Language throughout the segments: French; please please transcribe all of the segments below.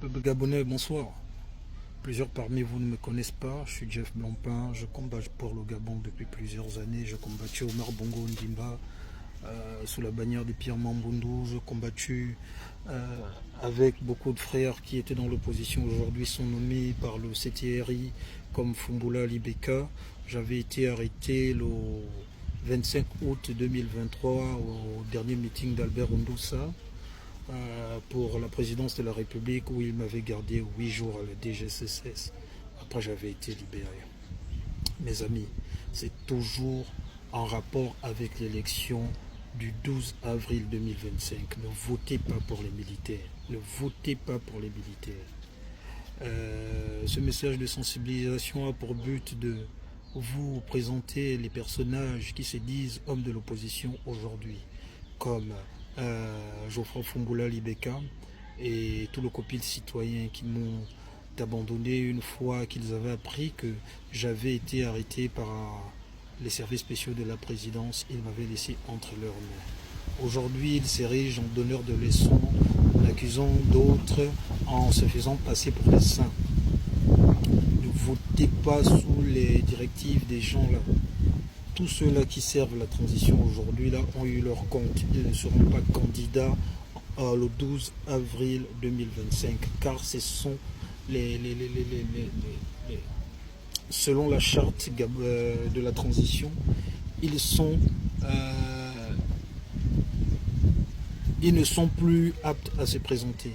Peuple gabonais, bonsoir. Plusieurs parmi vous ne me connaissent pas. Je suis Jeff Blancpain. Je combats pour le Gabon depuis plusieurs années. J'ai combattu Omar Bongo Ondimba sous la bannière de Pierre Mamboundou. J'ai combattu avec beaucoup de frères qui étaient dans l'opposition. Aujourd'hui sont nommés par le CTRI comme Fumboula Libeka. J'avais été arrêté le 25 août 2023 au dernier meeting d'Albert Ondoussa. Pour la présidence de la République où il m'avait gardé 8 jours à la DGCS. Après, j'avais été libéré. Mes amis, c'est toujours en rapport avec l'élection du 12 avril 2025. Ne votez pas pour les militaires. Ne votez pas pour les militaires. Ce message de sensibilisation a pour but de vous présenter les personnages qui se disent hommes de l'opposition aujourd'hui, comme Geoffroy Fumboula Libeka et tout le copil citoyen qui m'ont abandonné une fois qu'ils avaient appris que j'avais été arrêté par les services spéciaux de la présidence. Ils m'avaient laissé entre leurs mains. Aujourd'hui, ils s'érigent en donneurs de leçons, en accusant d'autres, en se faisant passer pour des saints. Ne votez pas sous les directives des gens là. Tous ceux-là qui servent la transition aujourd'hui là ont eu leur compte. Ils ne seront pas candidats le 12 avril 2025 car ce sont selon la charte de la transition, ils ne sont plus aptes à se présenter.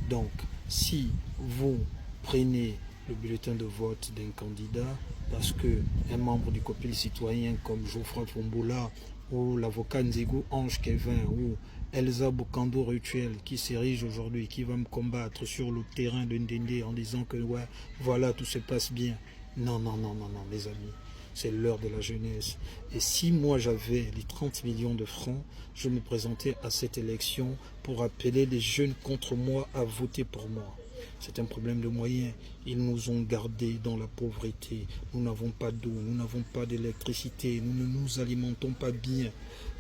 Donc, si vous prenez le bulletin de vote d'un candidat parce qu'un membre du copil citoyen comme Geoffroy Fumboula ou l'avocat Nzego Ange Kevin ou Elsa Bokando Rituel qui s'érige aujourd'hui, qui va me combattre sur le terrain de Ndende en disant que ouais, voilà, tout se passe bien. Non, non, non, non, non, mes amis. C'est l'heure de la jeunesse. Et si moi j'avais les 30 millions de francs, je me présentais à cette élection pour appeler les jeunes contre moi à voter pour moi. C'est un problème de moyens. Ils nous ont gardés dans la pauvreté. Nous n'avons pas d'eau, nous n'avons pas d'électricité, nous ne nous alimentons pas bien.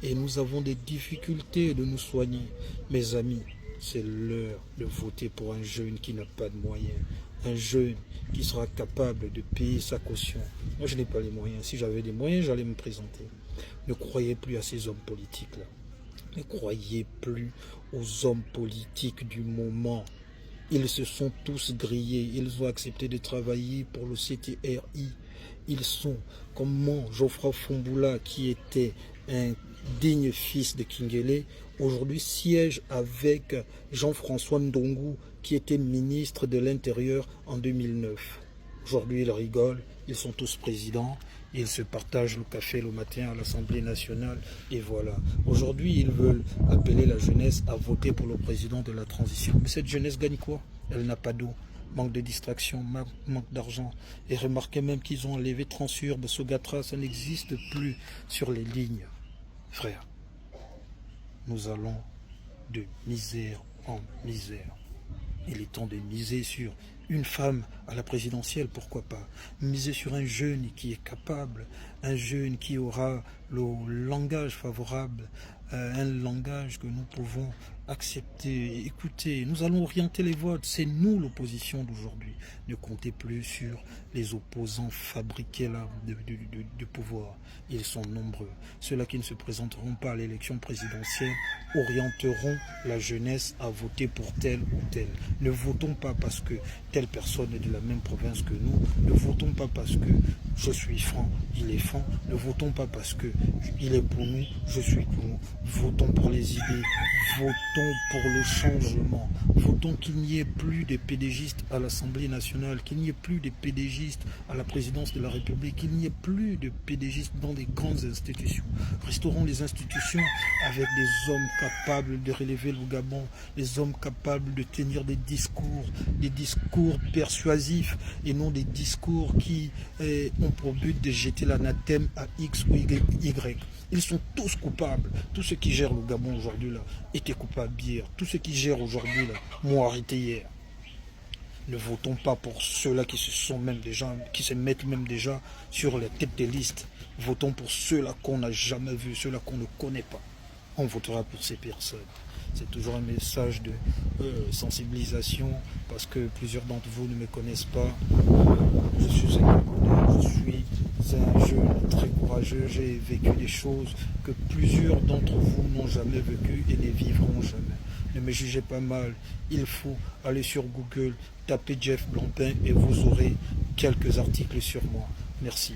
Et nous avons des difficultés de nous soigner. Mes amis, c'est l'heure de voter pour un jeune qui n'a pas de moyens. Un jeune qui sera capable de payer sa caution. Moi, je n'ai pas les moyens. Si j'avais des moyens, j'allais me présenter. Ne croyez plus à ces hommes politiques-là. Ne croyez plus aux hommes politiques du moment. Ils se sont tous grillés. Ils ont accepté de travailler pour le CTRI. Ils sont comme Geoffroy Fumboula, qui était un digne fils de Kingele, aujourd'hui siège avec Jean-François Ndongo, qui était ministre de l'Intérieur en 2009. Aujourd'hui, ils rigolent, ils sont tous présidents, ils se partagent le café le matin à l'Assemblée nationale, et voilà. Aujourd'hui, ils veulent appeler la jeunesse à voter pour le président de la transition. Mais cette jeunesse gagne quoi? Elle n'a pas d'eau, manque de distraction, manque d'argent. Et remarquez même qu'ils ont enlevé Transurbe, Sogatra, ça n'existe plus sur les lignes. Frère, nous allons de misère en misère. Il est temps de miser sur une femme à la présidentielle, pourquoi pas. Miser sur un jeune qui est capable, un jeune qui aura le langage favorable, un langage que nous pouvons accepter, écouter. Nous allons orienter les votes. C'est nous l'opposition d'aujourd'hui. Ne comptez plus sur les opposants fabriqués là du pouvoir. Ils sont nombreux. Ceux-là qui ne se présenteront pas à l'élection présidentielle orienteront la jeunesse à voter pour tel ou tel. Ne votons pas parce que telle personne est de la même province que nous. Ne votons pas parce que je suis franc, il est franc. Ne votons pas parce que il est pour nous, je suis pour nous. Votons pour les idées. Votons pour le changement. Votons qu'il n'y ait plus de pédégistes à l'Assemblée nationale, qu'il n'y ait plus de pédégistes à la présidence de la République, qu'il n'y ait plus de pédégistes dans les grandes institutions. Restaurons les institutions avec des hommes capables de relever le Gabon, des hommes capables de tenir des discours persuasifs et non des discours qui ont pour but de jeter l'anathème à X ou Y. Ils sont tous coupables. Tous ceux qui gèrent le Gabon aujourd'hui là étaient coupables hier. Tous ceux qui gèrent aujourd'hui là m'ont arrêté hier. Ne votons pas pour ceux-là qui se mettent même déjà sur la tête des listes. Votons pour ceux-là qu'on n'a jamais vus, ceux-là qu'on ne connaît pas. On votera pour ces personnes. C'est toujours un message de sensibilisation parce que plusieurs d'entre vous ne me connaissent pas. Je suis un Camerounais, je suis un jeune très courageux. J'ai vécu des choses que plusieurs d'entre vous n'ont jamais vécues et ne vivront jamais. Ne me jugez pas mal. Il faut aller sur Google, taper Jeff Blancpain et vous aurez quelques articles sur moi. Merci.